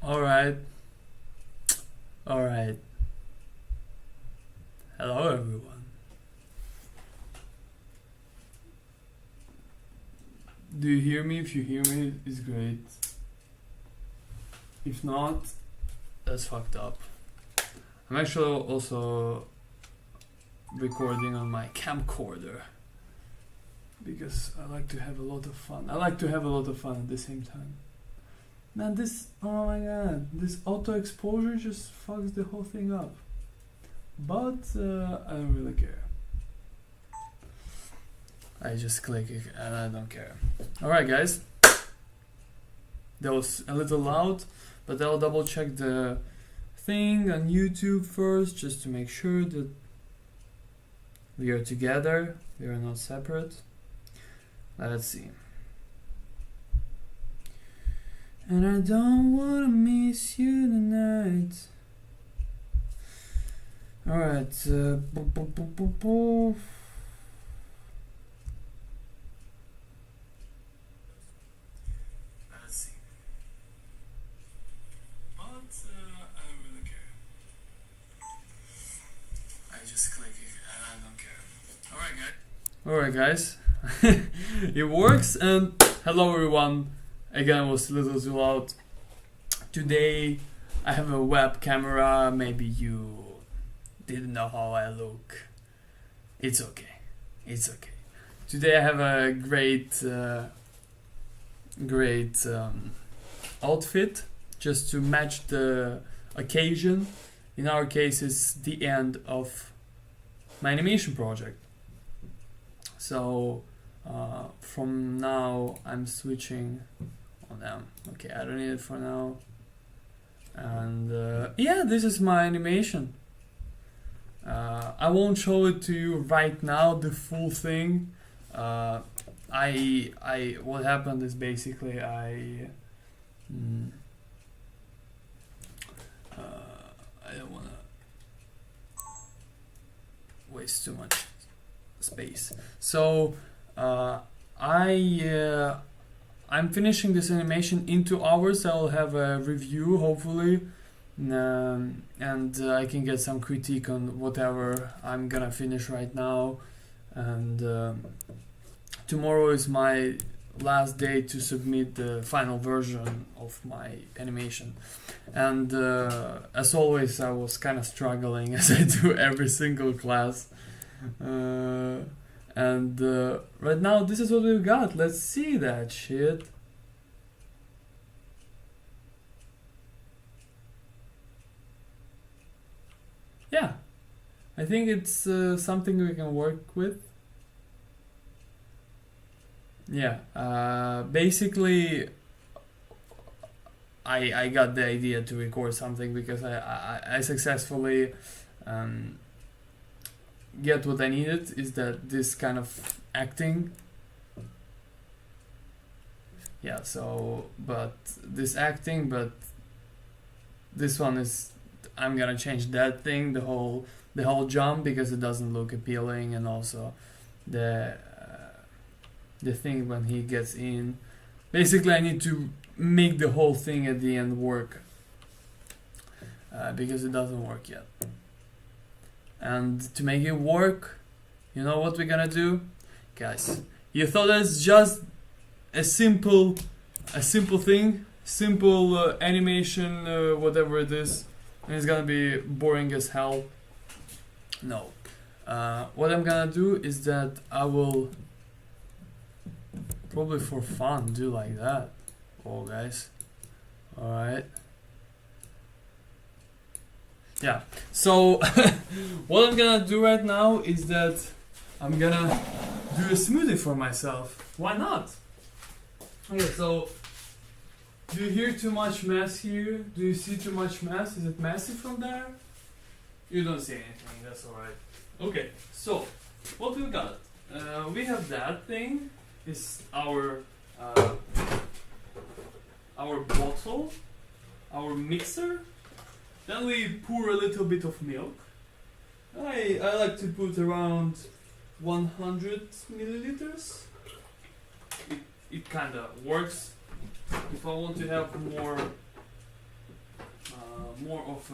Alright. Alright. Hello everyone. Do you hear me? If you hear me, it's great. If not, that's fucked up. I'm actually also recording on my camcorder because I like to have a lot of fun. I like to have a lot of fun at the same time. Man, this, oh my god, this auto exposure just fucks the whole thing up. But I don't really care. I just click it and I don't care. Alright guys, that was a little loud, but I'll double check the thing on YouTube first just to make sure that we are together, we are not separate. Let's see. And I don't wanna miss you tonight. Alright, let's see. But I don't really care. I just click it and I don't care. Alright guys. It works, and hello everyone. Again, it was a little too loud. Today I have a web camera. Maybe you didn't know how I look. It's okay. It's okay. Today I have a great outfit just to match the occasion. In our case, it's the end of my animation project. So from now I'm switching on them. Okay, I don't need it for now. And yeah, this is my animation. I won't show it to you right now, the full thing. What happened is basically I don't wanna waste too much space. So I'm finishing this animation in 2 hours. I'll have a review hopefully, and I can get some critique on whatever I'm gonna finish right now. And tomorrow is my last day to submit the final version of my animation. And as always, I was kind of struggling as I do every single class. And right now this is what we've got. Let's see that shit. Yeah, I think it's something we can work with. Yeah, basically I got the idea to record something because I successfully get what I needed, is that this kind of acting. Yeah, so but this one is, I'm gonna change that thing, the whole jump, because it doesn't look appealing, and also the thing when he gets in. Basically I need to make the whole thing at the end work, because it doesn't work yet. And to make it work, you know what we're gonna do, guys? You thought it's just a simple thing, simple animation, whatever it is, and it's gonna be boring as hell. No. What I'm gonna do is that I will probably for fun do like that. Oh, guys. All right. Yeah, so what I'm gonna do right now is that I'm gonna do a smoothie for myself. Why not? Okay, so do you hear too much mess here? Do you see too much mess? Is it messy from there? You don't see anything, that's alright. Okay, so what we got? We have that thing. Is our bottle, our mixer. Then we pour a little bit of milk. I like to put around 100 milliliters. It kind of works. If I want to have more more of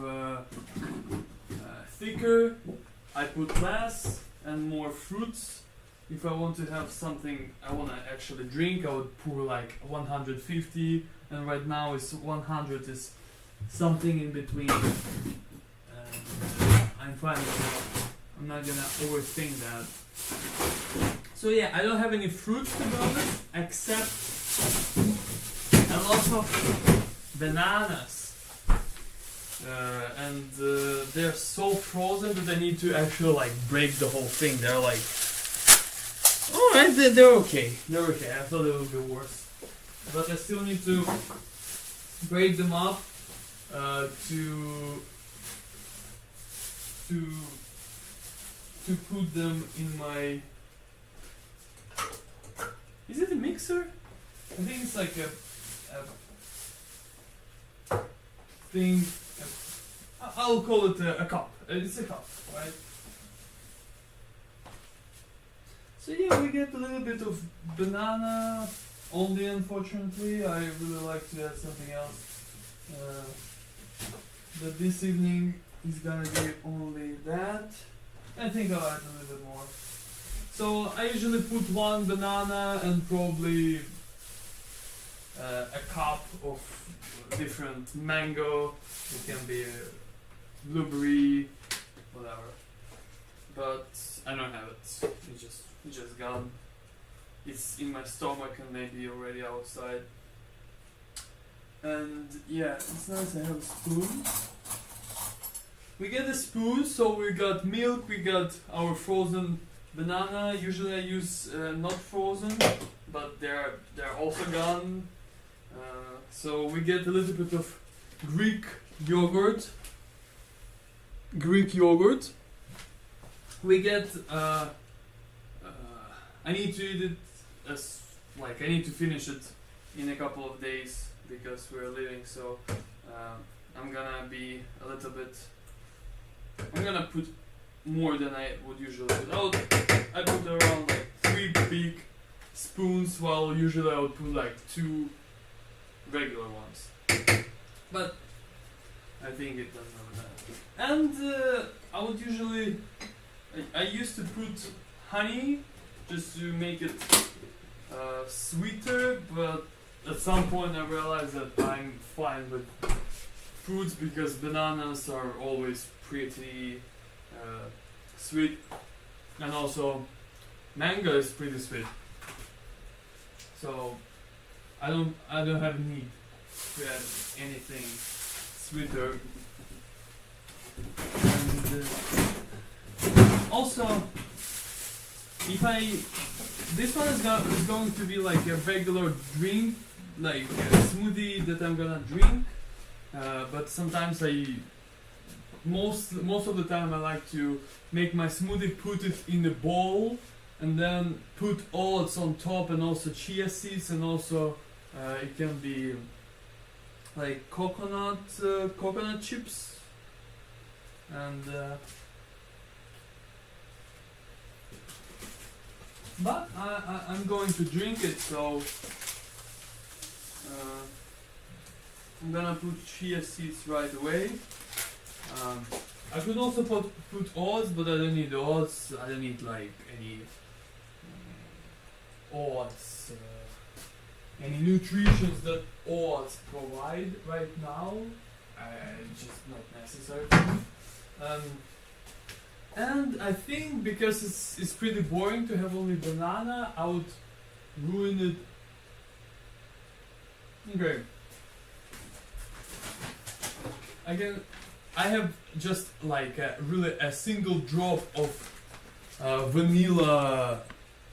thicker, I put less, and more fruits. If I want to have something I want to actually drink, I would pour like 150, and right now it's 100 is something in between. And I'm fine with that. I'm not gonna overthink that. So yeah, I don't have any fruits to be honest, except a lot of bananas. And they're so frozen that I need to actually like break the whole thing. They're like, alright, they're okay. They're okay. I thought it would be worse. But I still need to break them up to put them in my... Is it a mixer? I think it's like a thing. I'll call it a cup. It's a cup, right? So yeah, we get a little bit of banana only, unfortunately. I really like to add something else. But this evening is gonna be only that. I think I'll add a little bit more. So I usually put one banana and probably a cup of different mango. It can be a blueberry, whatever. But I don't have it. It's just gone. It's in my stomach and maybe already outside. And yeah, it's nice I have a spoon. We get a spoon, so we got milk, we got our frozen banana. Usually I use not frozen, but they're also gone. So we get a little bit of Greek yogurt. We get I need to eat it as I need to finish it in a couple of days because we're leaving. So I'm gonna be a little bit. I'm gonna put more than I would usually put. I put around like 3 big spoons, while usually I would put like 2 regular ones. But I think it doesn't have that. And I would usually, I used to put honey just to make it sweeter, but at some point I realized that I'm fine with fruits because bananas are always pretty sweet, and also mango is pretty sweet. So I don't have a need to add anything sweeter. And also, this one is going to be like a regular drink, like a smoothie that I'm gonna drink. But sometimes most of the time I like to make my smoothie, put it in a bowl, and then put oats on top, and also chia seeds, and also it can be like coconut chips, and but I'm going to drink it, so I'm gonna put chia seeds right away. I could also put oats, but I don't need oats. I don't need like any oats, any nutritions that oats provide right now. It's just not necessary for me. And I think because it's pretty boring to have only banana, I would ruin it. Okay. I have just like really a single drop of vanilla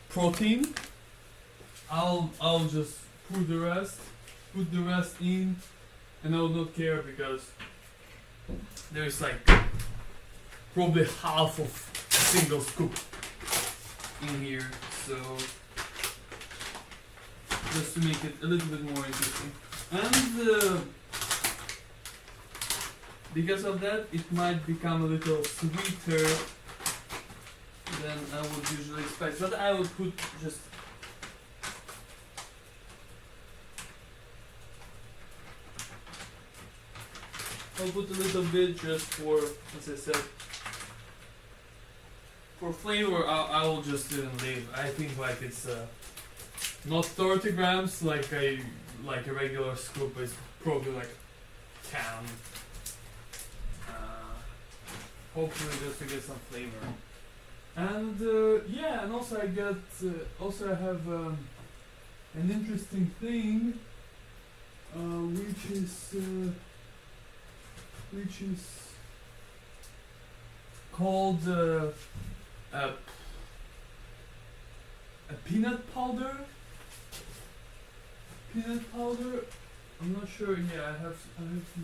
protein. I'll just put the rest in, and I will not care because there's like probably half of a single scoop in here. So just to make it a little bit more interesting. And because of that, it might become a little sweeter than I would usually expect. But I would put just I'll put a little bit just for, as I said, for flavor. I will just didn't leave. I think like it's not 30 grams like a regular scoop. Is probably like 10. Hopefully just to get some flavor. And yeah, and also I get also I have an interesting thing, which is called a peanut powder. Peanut powder. I'm not sure. Yeah, I have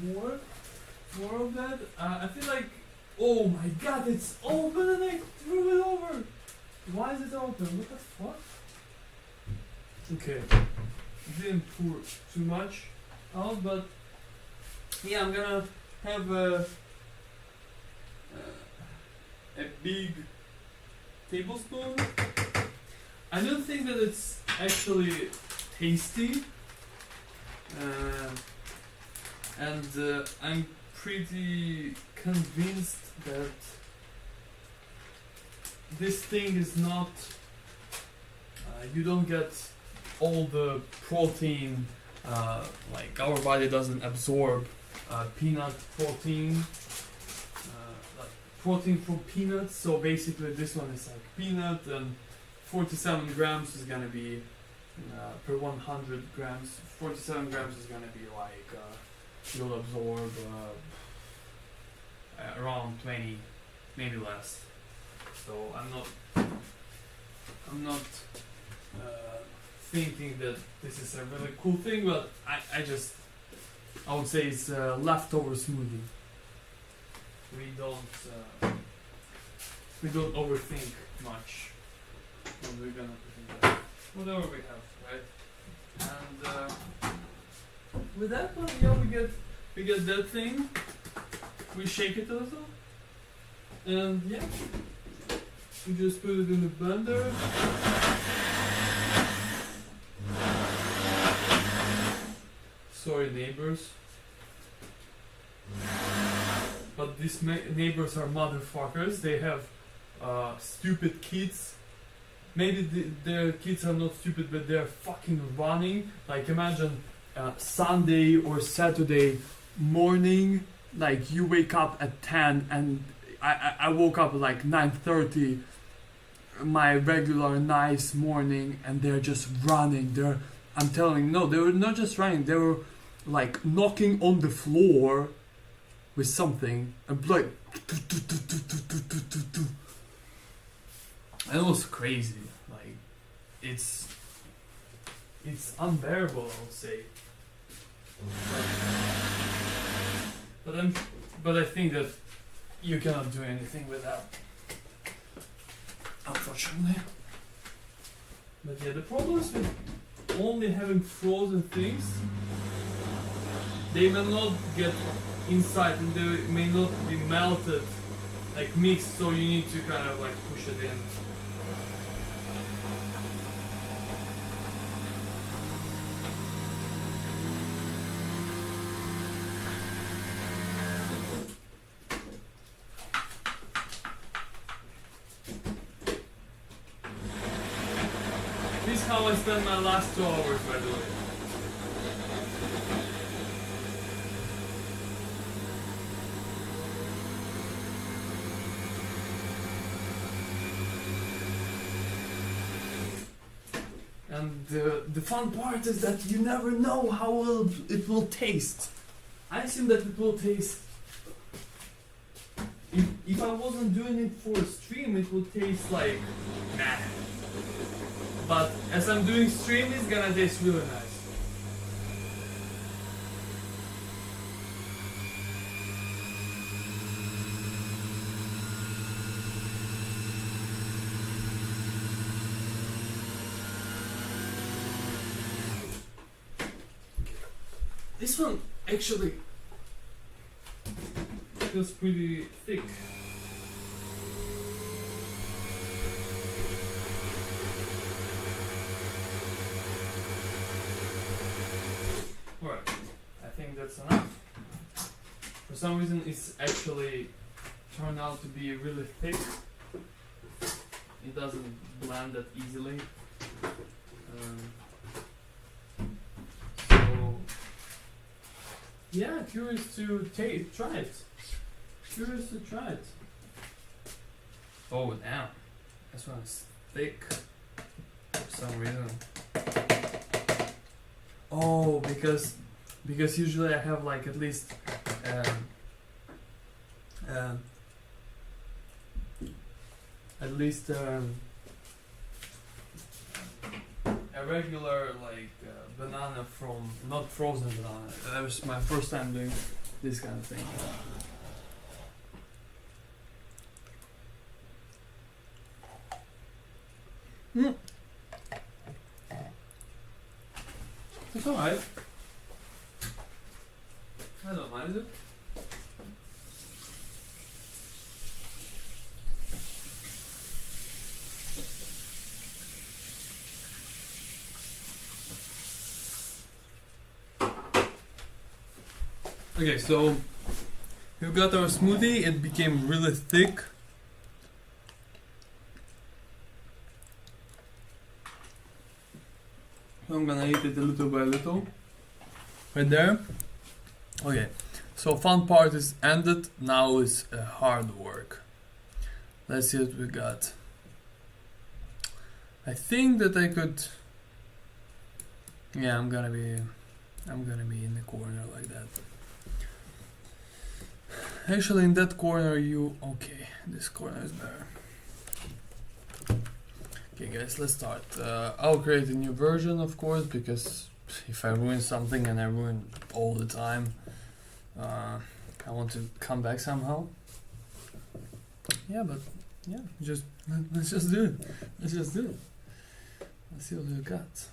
more of that. I feel like. Oh my god, it's open and I threw it over! Why is it open? What the fuck? Okay. Didn't pour too much out, but yeah, I'm gonna have a big tablespoon. I don't think that it's actually tasty. And I'm pretty convinced that this thing is not you don't get all the protein, like our body doesn't absorb peanut protein, like protein from peanuts, so basically this one is like peanut, and 47 grams is gonna be per 100 grams, 47 grams is gonna be like you'll absorb around 20, maybe less. So I'm not thinking that this is a really cool thing, but I would say it's a leftover smoothie. We don't overthink much what we're gonna put in there. Whatever we have, right? And with that one, yeah, we get that thing. We shake it a little, and yeah, we just put it in the blender. Sorry, neighbors, but these neighbors are motherfuckers. They have stupid kids. Maybe their kids are not stupid, but they're fucking running. Like imagine Sunday or Saturday morning. Like you wake up at 10 and I woke up at like 9:30, my regular nice morning, and they're just running. I'm telling you, no, they were not just running, they were like knocking on the floor with something, and like and it was crazy. Like it's unbearable, I would say. But I think that you cannot do anything with that, unfortunately. But yeah, the problems with only having frozen things, they may not get inside and they may not be melted, like mixed, so you need to kind of like push it in. This is how I spent my last 2 hours, by the way. And the fun part is that you never know how it will taste. I assume that it will taste. If I wasn't doing it for a stream, it would taste like nah. But as I'm doing stream, it's gonna taste really nice. This one actually feels pretty thick. Alright, I think that's enough. For some reason, it's actually turned out to be really thick. It doesn't blend that easily. So yeah, curious to try it. Curious to try it. Oh damn, this one's thick for some reason. Oh, because usually I have like at least a regular like banana from not frozen banana. That was my first time doing this kind of thing. It's alright. I don't mind it. Okay, so we got our smoothie. It became really thick. So I'm gonna eat it a little by little. Right there. Okay, so fun part is ended. Now is hard work. Let's see what we got. I think that I could. Yeah, I'm gonna be in the corner like that. Actually, in that corner, okay. This corner is better. Okay, guys, let's start. I'll create a new version, of course, because if I ruin something and I ruin all the time, I want to come back somehow. Yeah, but yeah, let's just do it. Let's just do it. Let's see what we got.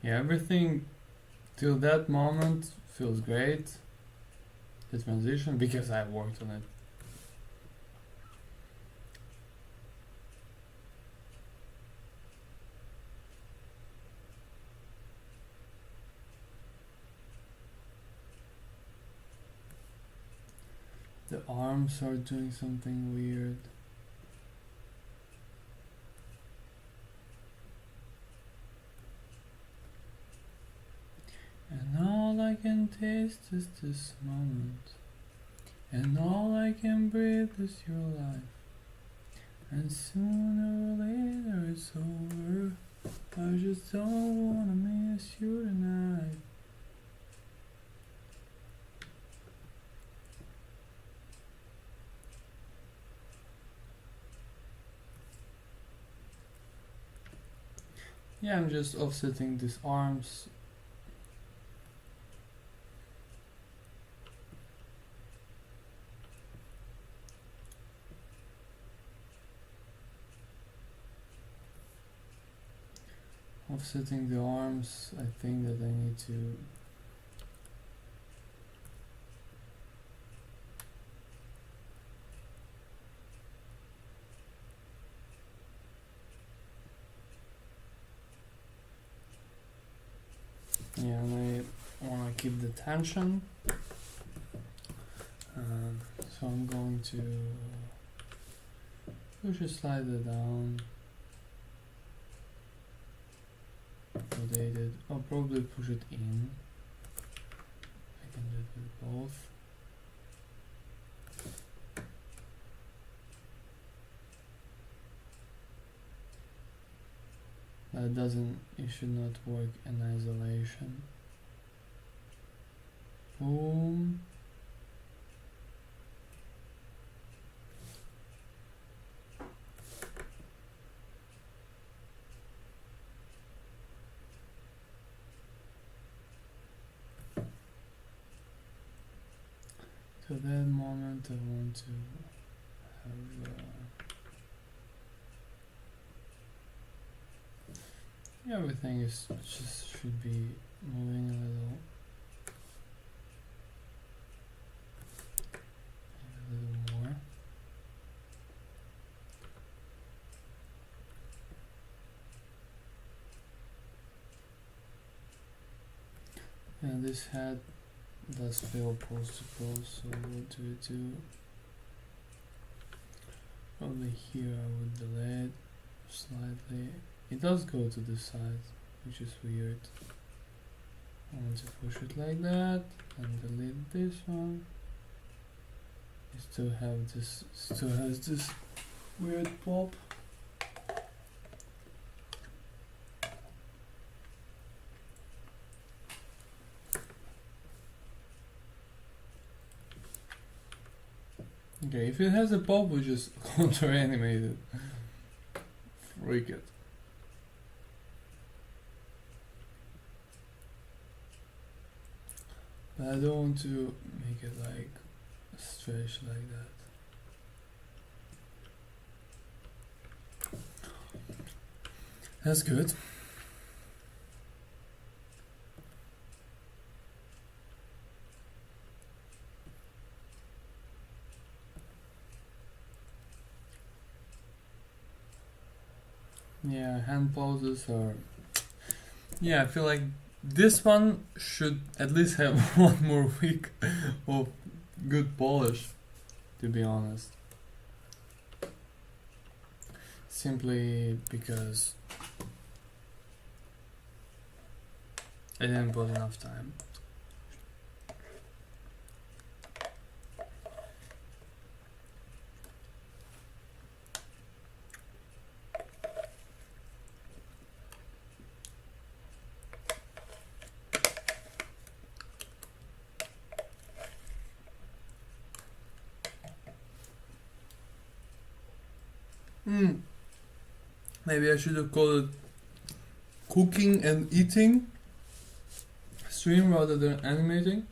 Yeah, everything till that moment feels great. The transition, because I worked on it. The arms are doing something weird. And all I can taste is this moment. And all I can breathe is your life. And sooner or later it's over. I just don't wanna miss you tonight. Yeah, I'm just offsetting these arms. Offsetting the arms, I think that I need to and I want to keep the tension, so I'm going to push it slightly down, rotate it. I'll probably push it in. I can do it with both. It should not work in isolation. Boom. So that moment I want to have Everything is just should be moving a little more. And this head does fail post to post, so what do we do? Probably here I would delay it slightly. It does go to the side, which is weird. I want to push it like that and delete this one. It still has this weird pop. Okay, if it has a pop, we just counter animate it. Freak it. But I don't want to make it like stretch like that. That's good. Yeah, hand pauses are... Yeah, I feel like this one should at least have one more week of good polish, to be honest. Simply because I didn't put enough time. Maybe I should have called it cooking and eating stream rather than animating.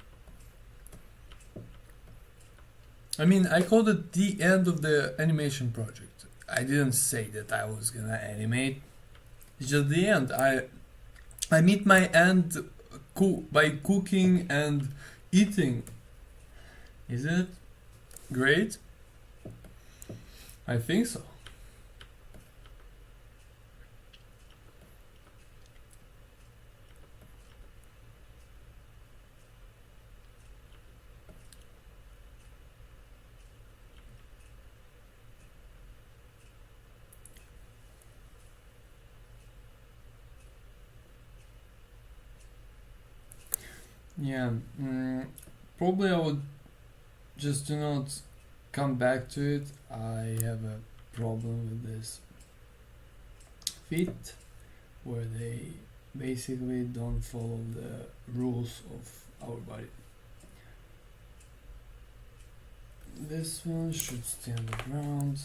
I mean, I called it the end of the animation project. I didn't say that I was gonna animate. It's just the end. I meet my end by cooking and eating. Is it great? I think so. Yeah, probably I would just do not come back to it. I have a problem with this feet where they basically don't follow the rules of our body. This one should stay on the ground.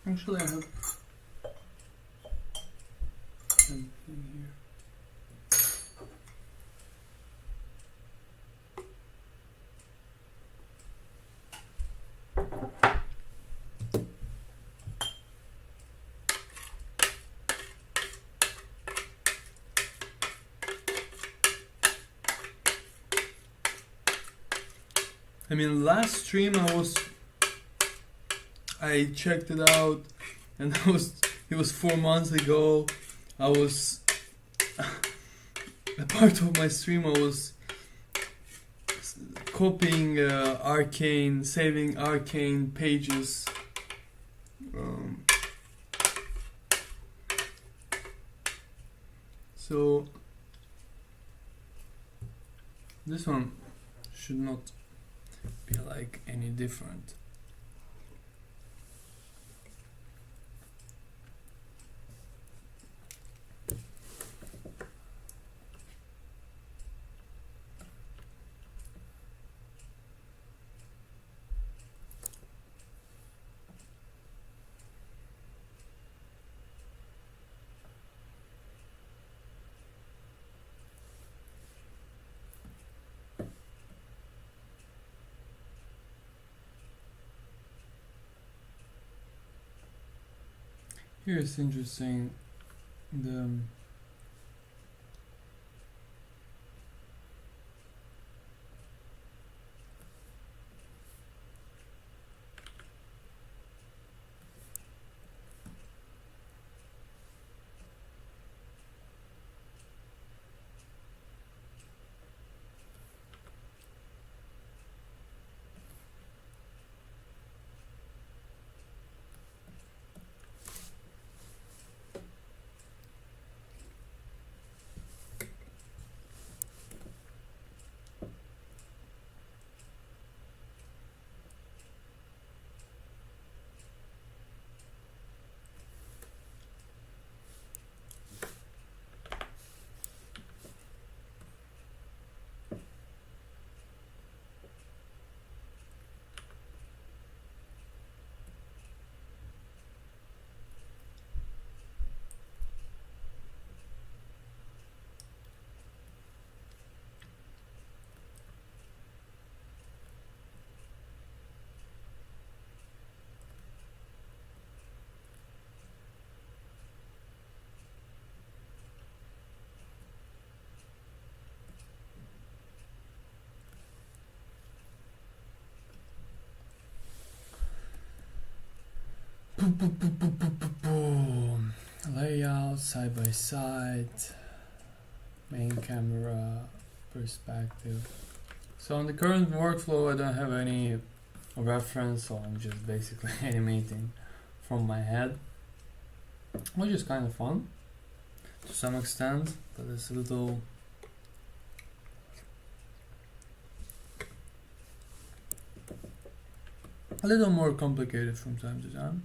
Actually, I have something here. I mean, last stream I checked it out, and it was 4 months ago. I was a part of my stream. I was copying Arcane, saving Arcane pages. So this one should not be like any different. Here it's interesting, the boom. Layout, side by side, main camera, perspective. So on the current workflow I don't have any reference, so I'm just basically animating from my head, which is kind of fun to some extent, but it's a little more complicated from time to time.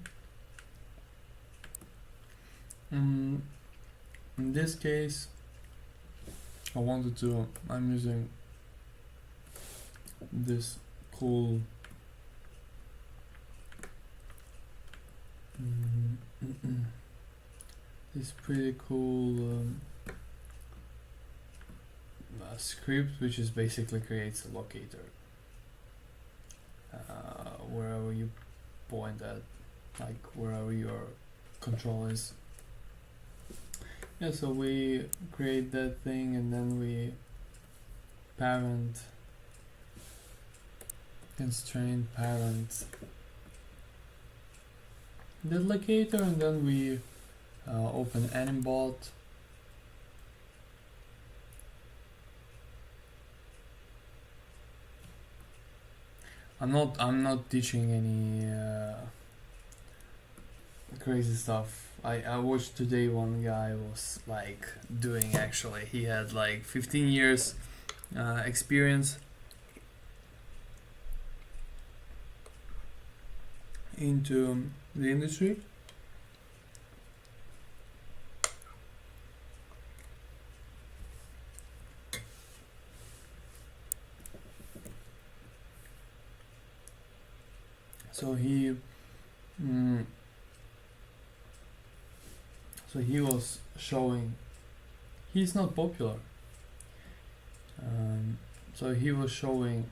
In this case, I'm using this cool this pretty cool script, which is basically creates a locator wherever you point at, like wherever your control is. Yeah, so we create that thing and then we parent, constraint parent the locator, and then we open Animbot. I'm not teaching any crazy stuff. I watched today one guy was like doing, actually he had like 15 years experience into the industry. So he was showing, he's not popular, so he was showing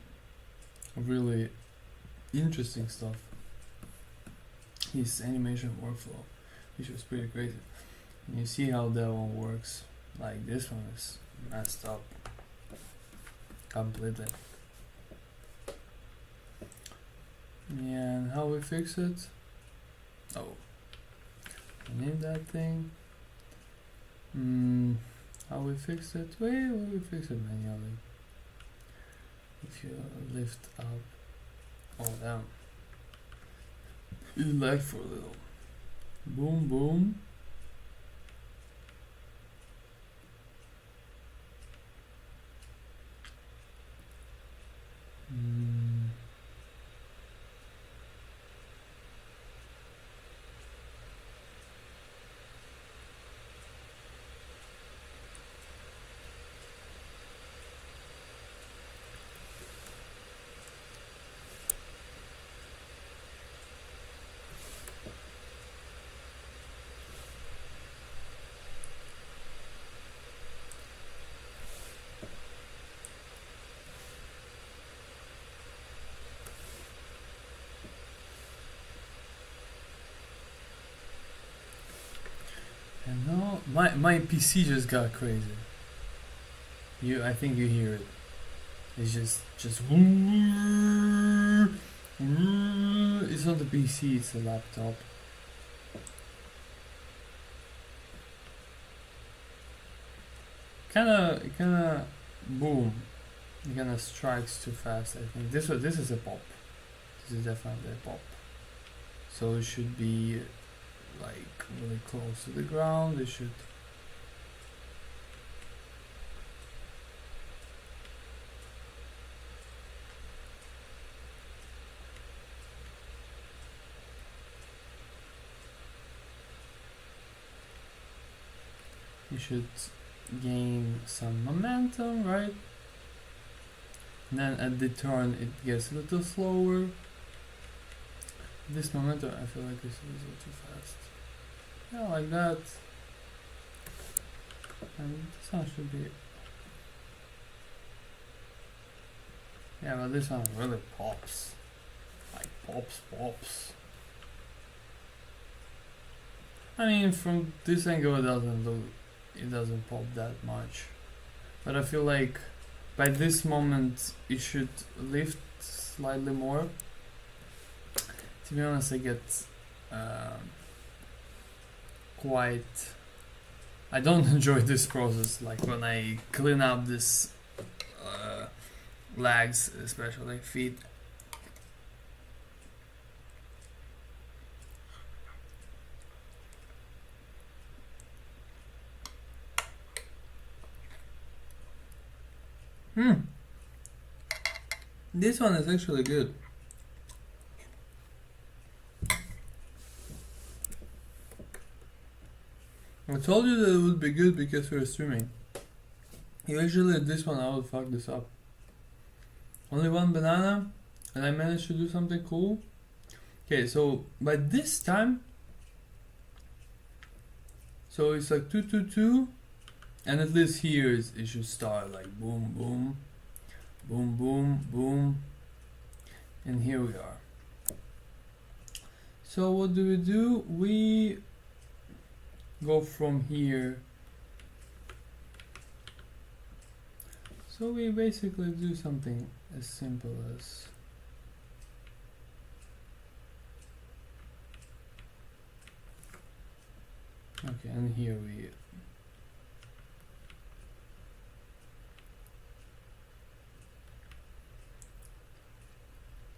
really interesting stuff, his animation workflow, which was pretty crazy. And you see how that one works. Like this one is messed up completely. Yeah, and how we fix it? Oh, I need that thing. How we fix it? Well, we fix it manually. If you lift up, oh down, you lag for a little. Boom, boom. my PC just got crazy. I think you hear it. It's just it's not the PC, it's the laptop. Kinda boom. It kinda strikes too fast. I think this is a pop. This is definitely a pop. So it should be like really close to the ground. It should. You should gain some momentum, right? And then at the turn it gets a little slower. This momentum, I feel like this is a little too fast. Yeah, like that. And this one should be. Yeah, but this one really pops. Like pops. I mean, from this angle it doesn't pop that much. But I feel like by this moment it should lift slightly more. To be honest, I get quite. I don't enjoy this process. Like when I clean up this legs, especially feet. This one is actually good. I told you that it would be good because we're streaming. Usually this one I would fuck this up. Only one banana and I managed to do something cool. Okay, so by this time, so it's like 2-2-2, and at least here it should start like boom boom boom boom boom, and here we are. So what do? We go from here. So we basically do something as simple as okay, and here we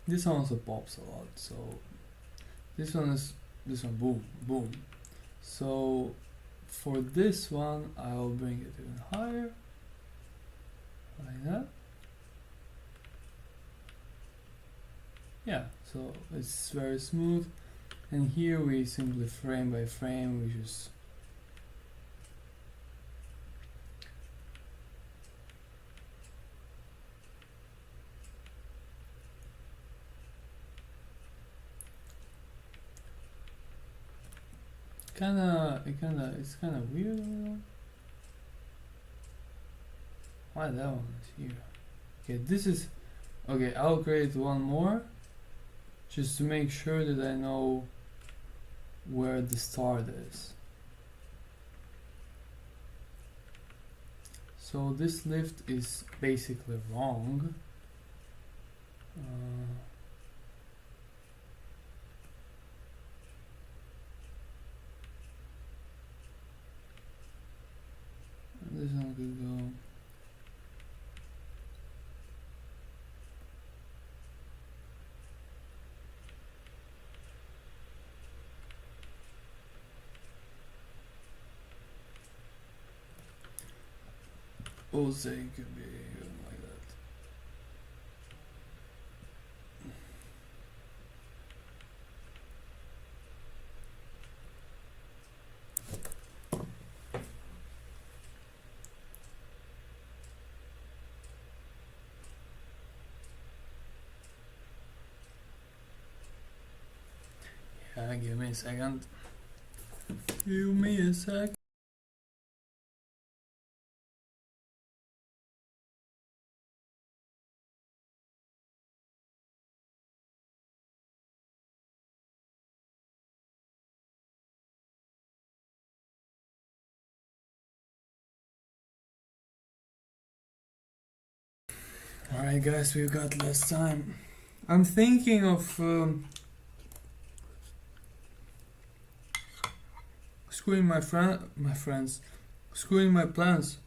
this one also pops a lot, so this one boom boom. So for this one I'll bring it even higher like that. Yeah, so it's very smooth, and here we simply frame by frame we just it's kinda weird. Why that one is here? Okay, this is okay. I'll create one more just to make sure that I know where the start is. So this lift is basically wrong. This one could go. Jose could be like that. Yeah, give me a second. Give me a sec. Alright guys, we've got less time. I'm thinking of screwing my friends, screwing my plans.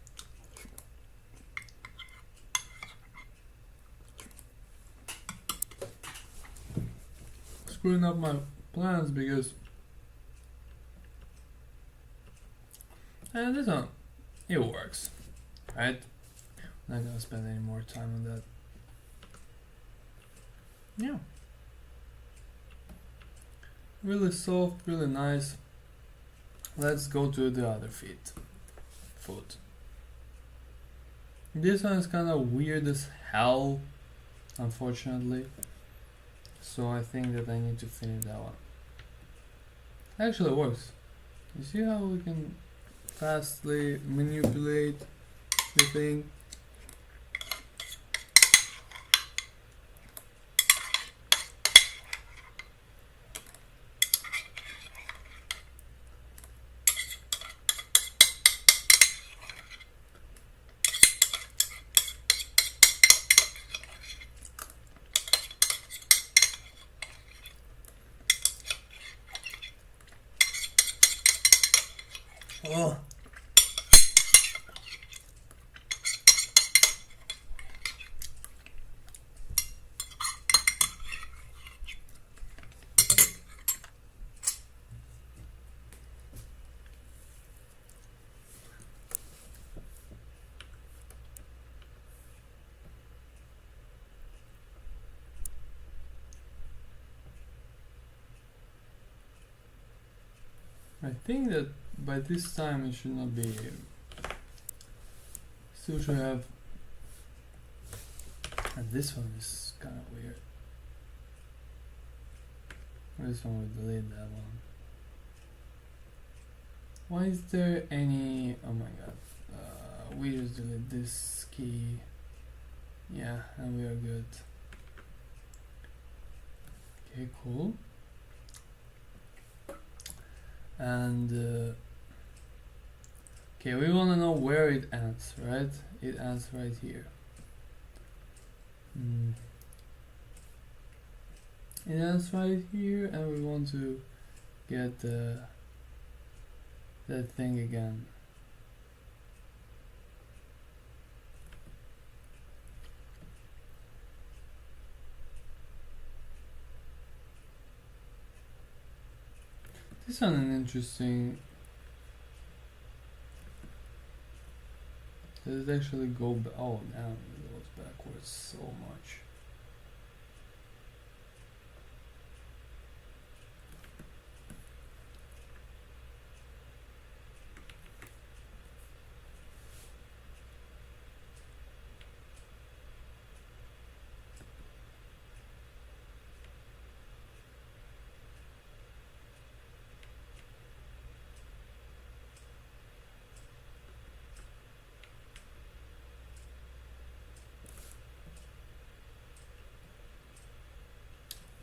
Screwing up my plans because this one, it works, right? I'm not gonna spend any more time on that. Yeah. Really soft, really nice. Let's go to the other foot. This one is kind of weird as hell, unfortunately. So I think that I need to finish that one. Actually it works. You see how we can fastly manipulate the thing? Oh. I think that by this time it should not be. Still should have. And this one is kind of weird. This one will delete that one. Why is there any? Oh my god. We just delete this key. Yeah, and we are good. Okay, cool. And okay, we want to know where it ends, right? It ends right here. It ends right here, and we want to get that thing again. This one is interesting. Does it actually go oh, now it goes backwards so much.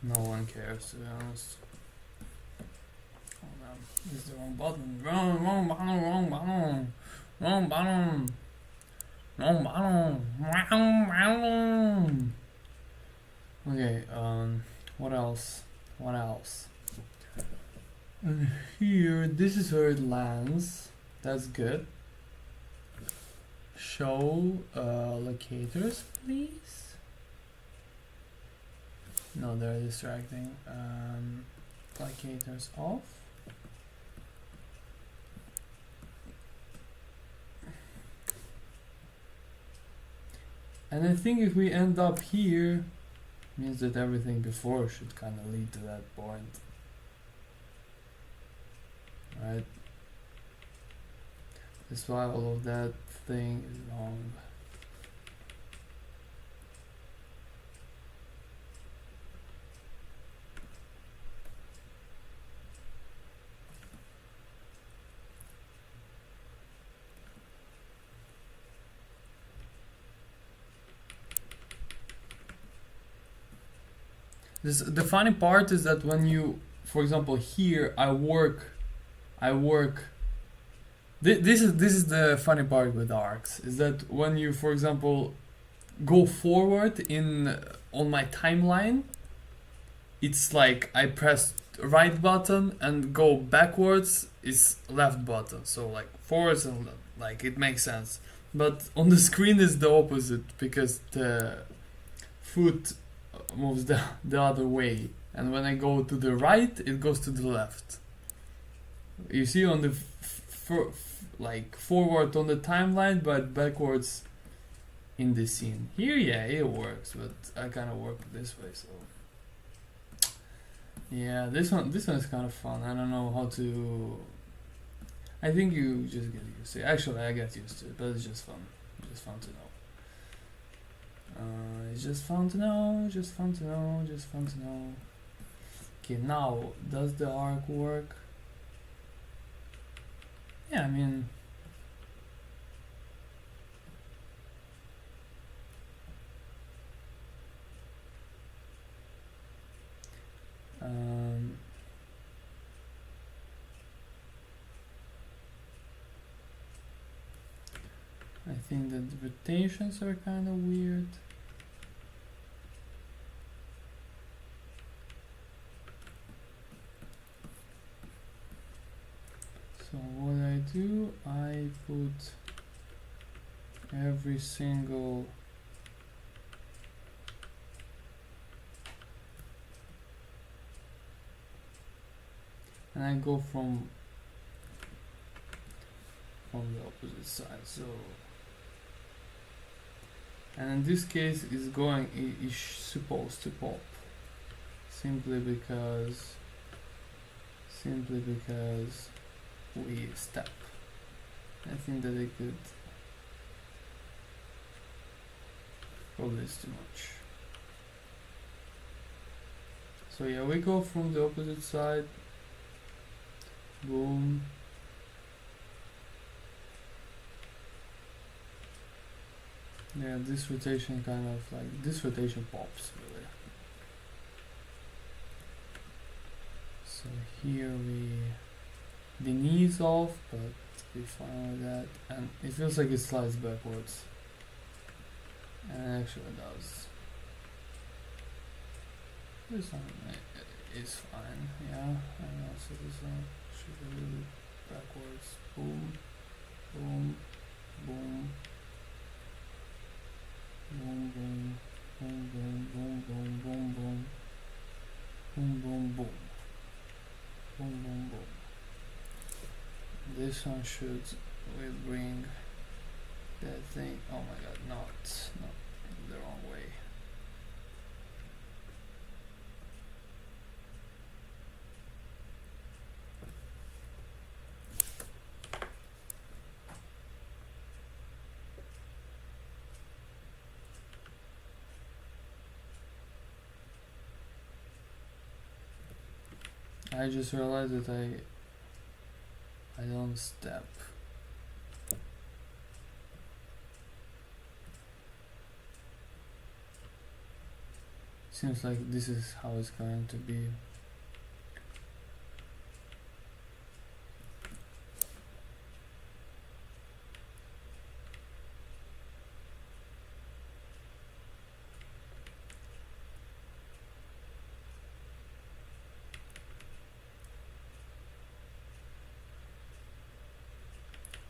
No one cares, to be honest. Oh no, this is the wrong button. Wrong button, wrong button. Wrong button. Wrong button. Wrong button. Okay, what else? What else? Here, this is where it lands. That's good. Show locators, please. No, they're distracting. Locators off. And I think if we end up here, means that everything before should kind of lead to that point. Right? That's why all of that thing is wrong. The funny part is that when you, for example, here I work. This is the funny part with arcs, is that when you, for example, go forward in on my timeline, it's like I press right button, and go backwards is left button. So like forwards and like it makes sense. But on the screen is the opposite, because the foot moves the other way, and when I go to the right, it goes to the left. You see on the like forward on the timeline, but backwards in the scene. Here, yeah, it works, but I kind of work this way, so yeah, this one is kind of fun. I don't know how to. I think you just get used to it. Actually, I get used to it, but it's just fun. Just fun to know. It's just fun to know. Just fun to know. Just fun to know. Okay, now does the arc work? Yeah, I mean. I think that the rotations are kind of weird. So what I do, I put every single and I go from the opposite side. So, and in this case, is supposed to pop simply because we step. I think that I could. Probably it's too much. So yeah, we go from the opposite side. Boom. Yeah, this rotation pops really. So here the knee is off, but we're fine with that, and it feels like it slides backwards, and actually it does. This one is fine, yeah, and also this one should be a little bit backwards. Boom, boom, boom. Boom, boom, boom, boom, boom, boom, boom, boom, boom, boom, boom, boom, boom, boom. This one will bring that thing. Oh my god, not the wrong way. I just realized that I don't step. Seems like this is how it's going to be.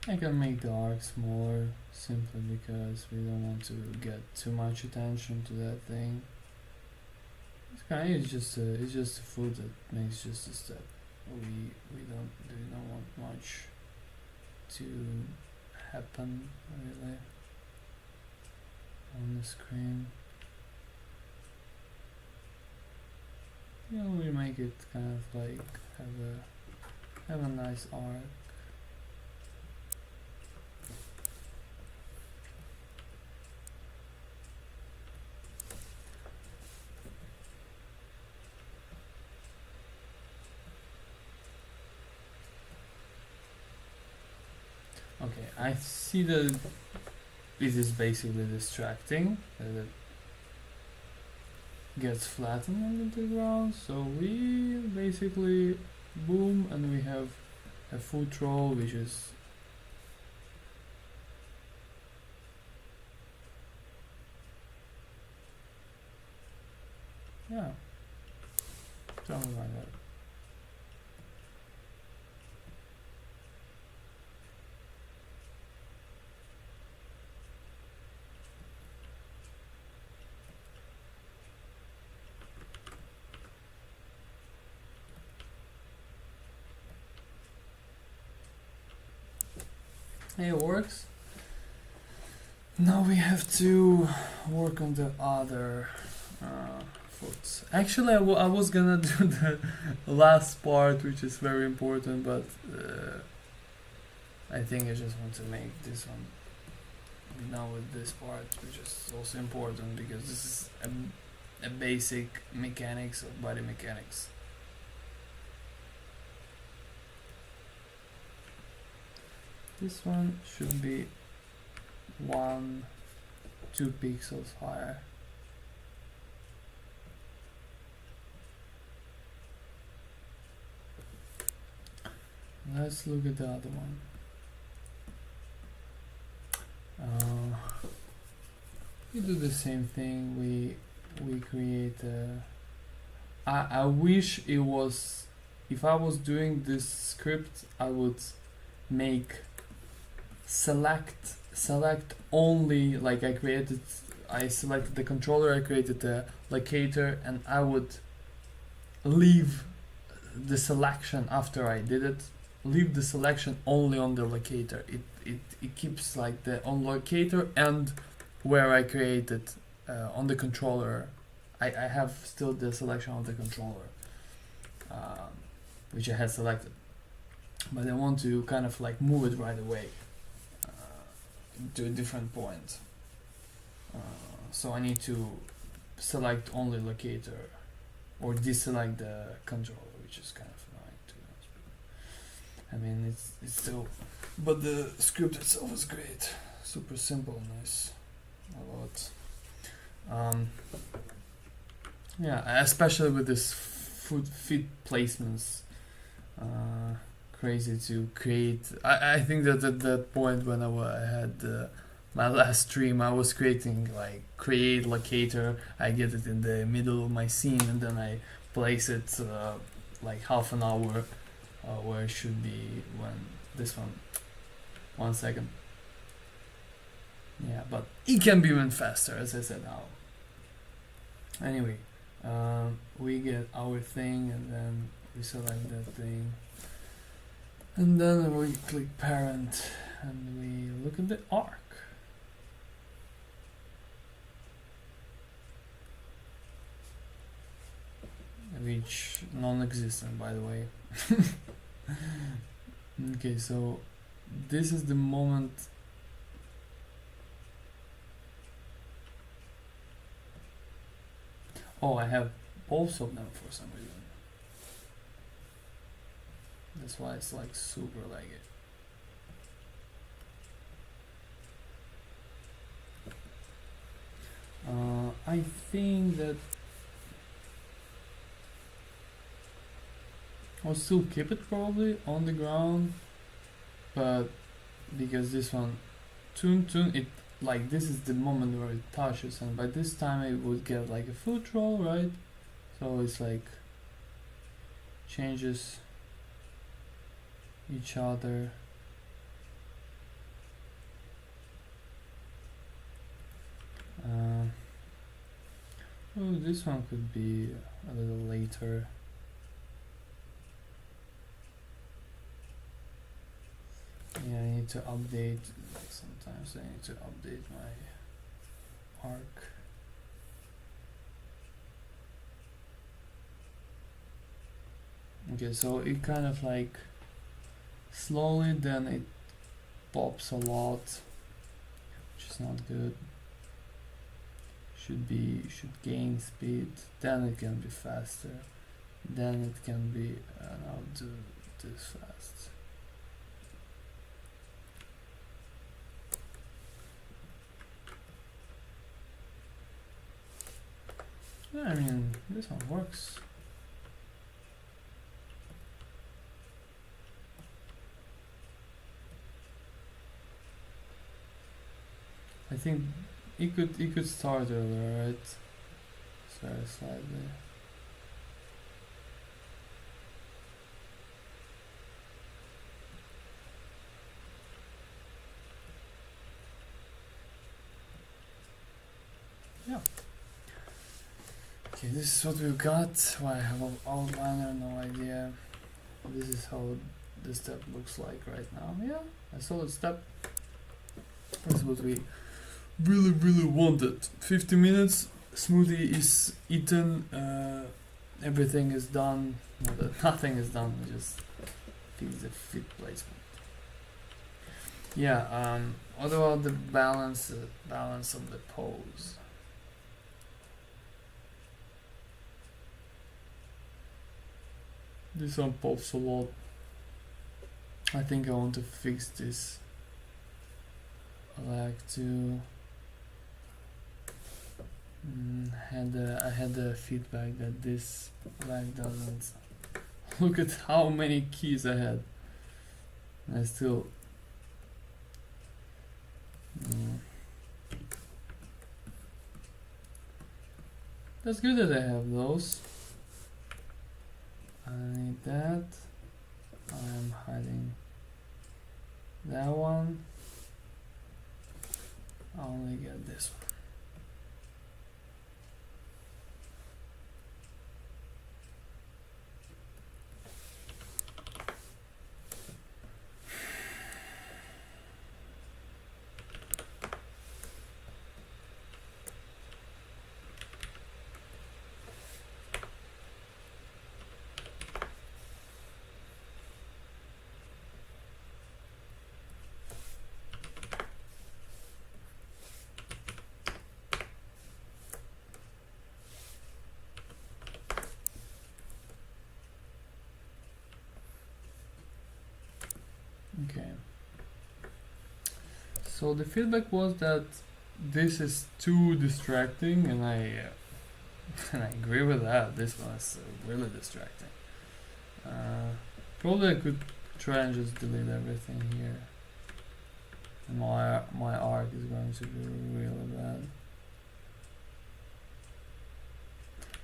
I can make the arc smaller simply because we don't want to get too much attention to that thing. It's just a foot that makes just a step. We don't want much to happen really on the screen. We make it kind of like have a nice arc. Okay, I see that it is basically distracting, that it gets flattened onto the ground, so we basically boom, and we have a foot roll, which is Yeah, something like that. Hey, it works. Now we have to work on the other foot. Actually, I was gonna do the last part, which is very important, but I think I just want to make this one now with this part, which is also important because this is a basic mechanics of body mechanics. This one should be 1-2 pixels higher. Let's look at the other one. We do the same thing. We create I wish it was, if I was doing this script, I would make select only, like I selected the controller, I created the locator, and I would leave the selection after I did it, leave the selection only on the locator. It keeps like the on locator and where I created on the controller. I have still the selection of the controller, which I had selected, but I want to kind of like move it right away to a different point. So I need to select only locator or deselect the controller, which is kind of annoying to be honest. I mean, it's still, but the script itself is great, super simple, nice, a lot. Yeah, especially with this feet placements. Crazy to create. I think that at that point when I had my last stream, I was creating like create locator. I get it in the middle of my scene, and then I place it like half an hour where it should be. When this one second. Yeah, but it can be even faster, as I said now. Anyway, we get our thing, and then we select that thing. And then we click parent and we look at the arc. Which non-existent, by the way. Okay, so this is the moment. Oh, I have both of them for some reason. That's why it's like super like it. I think that I'll still keep it probably on the ground, but because this one tune it, like this is the moment where it touches, and by this time it would get like a foot roll, right? So it's like changes each other. Oh, this one could be a little later. Yeah, I need to update, like sometimes I need to update my arc. Okay, so it kind of like slowly, then it pops a lot, which is not good. Should gain speed, then it can be faster, then it can be now do this fast. Yeah, I mean, this one works. I think it could start earlier, right? very slightly. Yeah. Okay, this is what we've got. Well, I have an outliner, no idea. This is how the step looks like right now. Yeah, a solid step. That's what we really wanted. 50 minutes, smoothie is eaten, everything is done. No, nothing is done, we just fix the fit placement. Yeah, what about the balance of the pose? This one pops a lot. I think I want to fix this. I like to I had the feedback that this leg doesn't. Look at how many keys I had. I still that's good that I have those. I need that. I'm hiding that one. I only get this one. Okay. So the feedback was that this is too distracting, and I and I agree with that. This was really distracting. Probably I could try and just delete everything here. My arc is going to be really bad.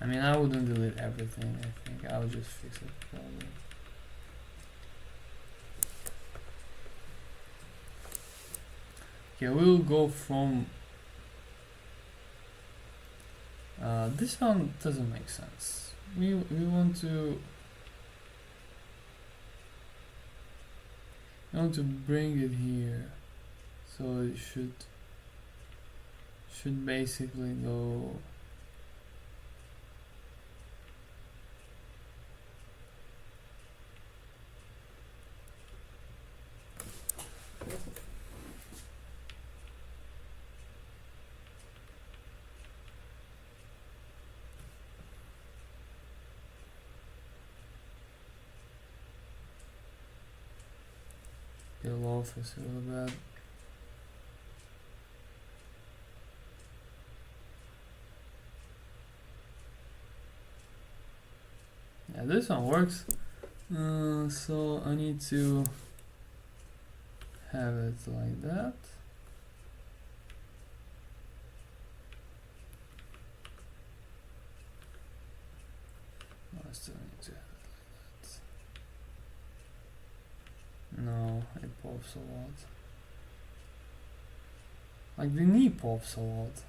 I mean, I wouldn't delete everything. I think I would just fix it probably. Okay, we'll go from this one doesn't make sense. We want to bring it here, so it should basically go. Peel off is really bad. Yeah, this one works. So I need to have it like that. I still need to have it like that. No, it pops a lot. Like the knee pops a lot.